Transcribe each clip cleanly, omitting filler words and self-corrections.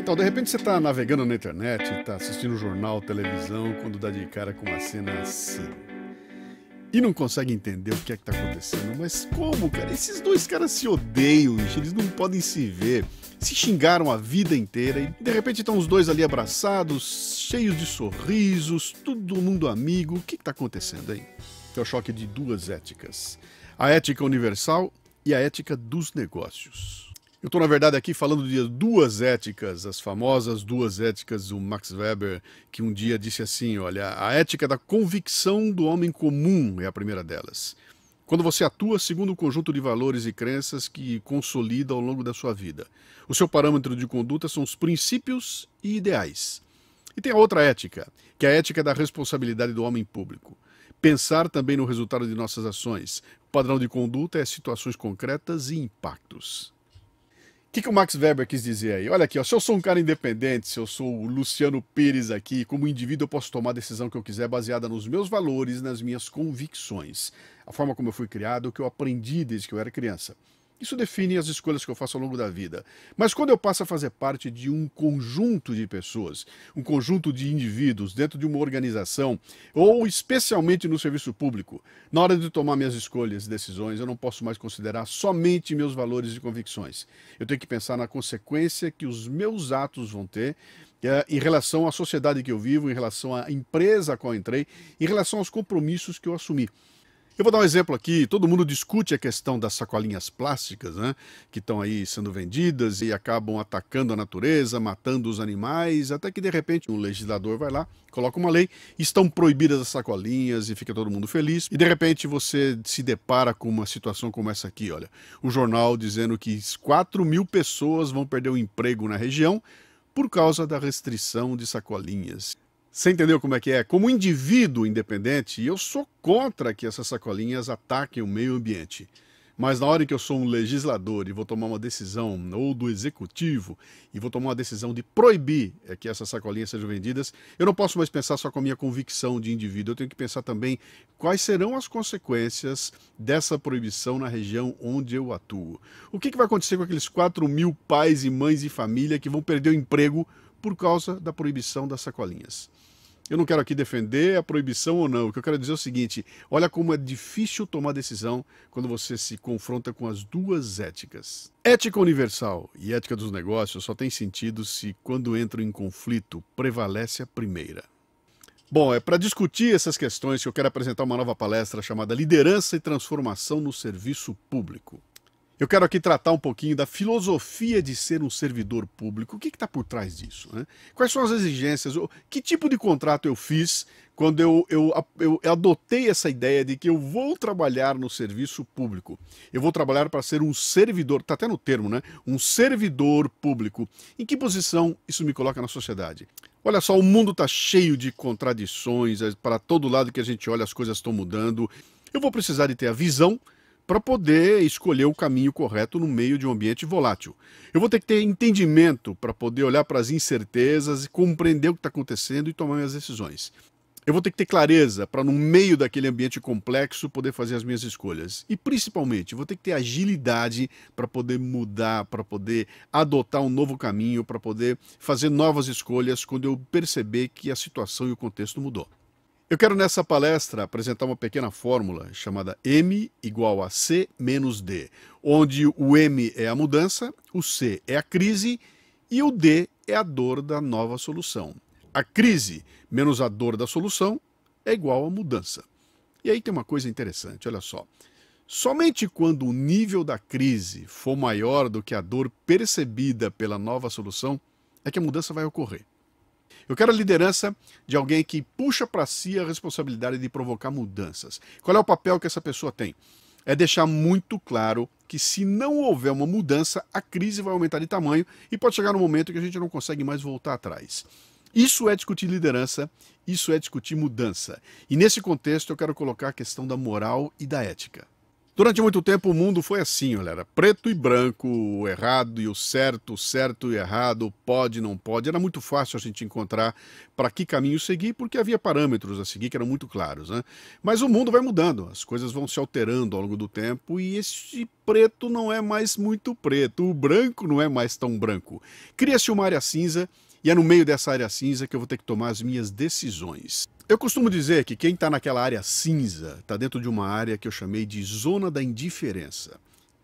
Então, de repente você está navegando na internet, está assistindo jornal, televisão, quando dá de cara com uma cena assim. E não consegue entender o que é que está acontecendo. Mas como, cara? Esses dois caras se odeiam, gente. Eles não podem se ver. Se xingaram a vida inteira e de repente estão os dois ali abraçados, cheios de sorrisos, todo mundo amigo. O que está acontecendo aí? É o choque de duas éticas. A ética universal e a ética dos negócios. Eu estou, na verdade, aqui falando de duas éticas, as famosas duas éticas do Max Weber, que um dia disse assim, olha, a ética da convicção do homem comum é a primeira delas. Quando você atua segundo um conjunto de valores e crenças que consolida ao longo da sua vida. O seu parâmetro de conduta são os princípios e ideais. E tem a outra ética, que é a ética da responsabilidade do homem público. Pensar também no resultado de nossas ações. O padrão de conduta é situações concretas e impactos. O que o Max Weber quis dizer aí? Olha aqui, ó, se eu sou um cara independente, se eu sou o Luciano Pires aqui, como indivíduo eu posso tomar a decisão que eu quiser baseada nos meus valores, nas minhas convicções. A forma como eu fui criado, o que eu aprendi desde que eu era criança. Isso define as escolhas que eu faço ao longo da vida. Mas quando eu passo a fazer parte de um conjunto de pessoas, um conjunto de indivíduos dentro de uma organização, ou especialmente no serviço público, na hora de tomar minhas escolhas e decisões, eu não posso mais considerar somente meus valores e convicções. Eu tenho que pensar na consequência que os meus atos vão ter em relação à sociedade que eu vivo, em relação à empresa a qual eu entrei, em relação aos compromissos que eu assumi. Eu vou dar um exemplo aqui, todo mundo discute a questão das sacolinhas plásticas, né, que estão aí sendo vendidas e acabam atacando a natureza, matando os animais, até que de repente um legislador vai lá, coloca uma lei, estão proibidas as sacolinhas e fica todo mundo feliz. E de repente você se depara com uma situação como essa aqui, olha, o jornal dizendo que 4.000 pessoas vão perder o emprego na região por causa da restrição de sacolinhas. Você entendeu como é que é? Como indivíduo independente, eu sou contra que essas sacolinhas ataquem o meio ambiente. Mas na hora que eu sou um legislador e vou tomar uma decisão, ou do executivo, e vou tomar uma decisão de proibir que essas sacolinhas sejam vendidas, eu não posso mais pensar só com a minha convicção de indivíduo, eu tenho que pensar também quais serão as consequências dessa proibição na região onde eu atuo. O que vai acontecer com aqueles 4.000 pais e mães e família que vão perder o emprego por causa da proibição das sacolinhas? Eu não quero aqui defender a proibição ou não. O que eu quero dizer é o seguinte, olha como é difícil tomar decisão quando você se confronta com as duas éticas. Ética universal e ética dos negócios só tem sentido se, quando entram em conflito, prevalece a primeira. Bom, é para discutir essas questões que eu quero apresentar uma nova palestra chamada Liderança e Transformação no Serviço Público. Eu quero aqui tratar um pouquinho da filosofia de ser um servidor público. O que está por trás disso, né? Quais são as exigências? Que tipo de contrato eu fiz quando eu adotei essa ideia de que eu vou trabalhar no serviço público? Eu vou trabalhar para ser um servidor, está até no termo, né? Um servidor público. Em que posição isso me coloca na sociedade? Olha só, o mundo está cheio de contradições, para todo lado que a gente olha as coisas estão mudando. Eu vou precisar de ter a visão para poder escolher o caminho correto no meio de um ambiente volátil. Eu vou ter que ter entendimento para poder olhar para as incertezas e compreender o que está acontecendo e tomar minhas decisões. Eu vou ter que ter clareza para, no meio daquele ambiente complexo, poder fazer as minhas escolhas. E, principalmente, vou ter que ter agilidade para poder mudar, para poder adotar um novo caminho, para poder fazer novas escolhas quando eu perceber que a situação e o contexto mudou. Eu quero nessa palestra apresentar uma pequena fórmula chamada M igual a C menos D, onde o M é a mudança, o C é a crise e o D é a dor da nova solução. A crise menos a dor da solução é igual a mudança. E aí tem uma coisa interessante, olha só. Somente quando o nível da crise for maior do que a dor percebida pela nova solução é que a mudança vai ocorrer. Eu quero a liderança de alguém que puxa para si a responsabilidade de provocar mudanças. Qual é o papel que essa pessoa tem? É deixar muito claro que, se não houver uma mudança, a crise vai aumentar de tamanho e pode chegar no momento que a gente não consegue mais voltar atrás. Isso é discutir liderança, isso é discutir mudança. E nesse contexto eu quero colocar a questão da moral e da ética. Durante muito tempo o mundo foi assim, olha, era preto e branco, o errado e o certo e errado, pode, não pode. Era muito fácil a gente encontrar para que caminho seguir, porque havia parâmetros a seguir que eram muito claros, né? Mas o mundo vai mudando, as coisas vão se alterando ao longo do tempo e esse preto não é mais muito preto, o branco não é mais tão branco. Cria-se uma área cinza e é no meio dessa área cinza que eu vou ter que tomar as minhas decisões. Eu costumo dizer que quem está naquela área cinza está dentro de uma área que eu chamei de zona da indiferença.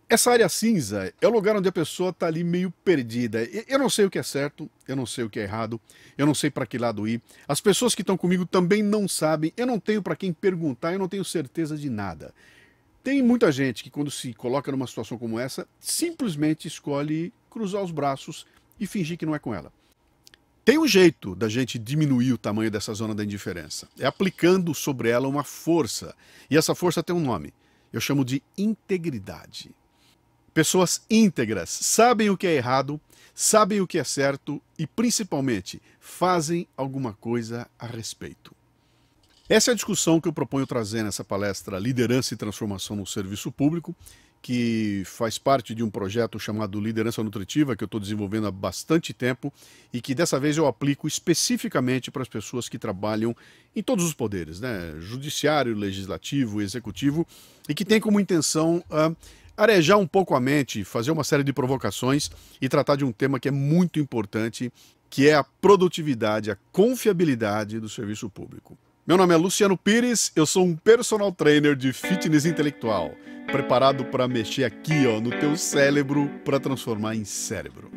Essa área cinza é o lugar onde a pessoa está ali meio perdida. Eu não sei o que é certo, eu não sei o que é errado, eu não sei para que lado ir. As pessoas que estão comigo também não sabem, eu não tenho para quem perguntar, eu não tenho certeza de nada. Tem muita gente que quando se coloca numa situação como essa, simplesmente escolhe cruzar os braços e fingir que não é com ela. Tem um jeito da gente diminuir o tamanho dessa zona da indiferença. É aplicando sobre ela uma força. E essa força tem um nome. Eu chamo de integridade. Pessoas íntegras sabem o que é errado, sabem o que é certo e, principalmente, fazem alguma coisa a respeito. Essa é a discussão que eu proponho trazer nessa palestra Liderança e Transformação no Serviço Público, que faz parte de um projeto chamado Liderança Nutritiva, que eu estou desenvolvendo há bastante tempo e que dessa vez eu aplico especificamente para as pessoas que trabalham em todos os poderes, né? Judiciário, legislativo, executivo, e que tem como intenção arejar um pouco a mente, fazer uma série de provocações e tratar de um tema que é muito importante, que é a produtividade, a confiabilidade do serviço público. Meu nome é Luciano Pires, eu sou um personal trainer de fitness intelectual, preparado para mexer aqui, ó, no teu cérebro para transformar em cérebro.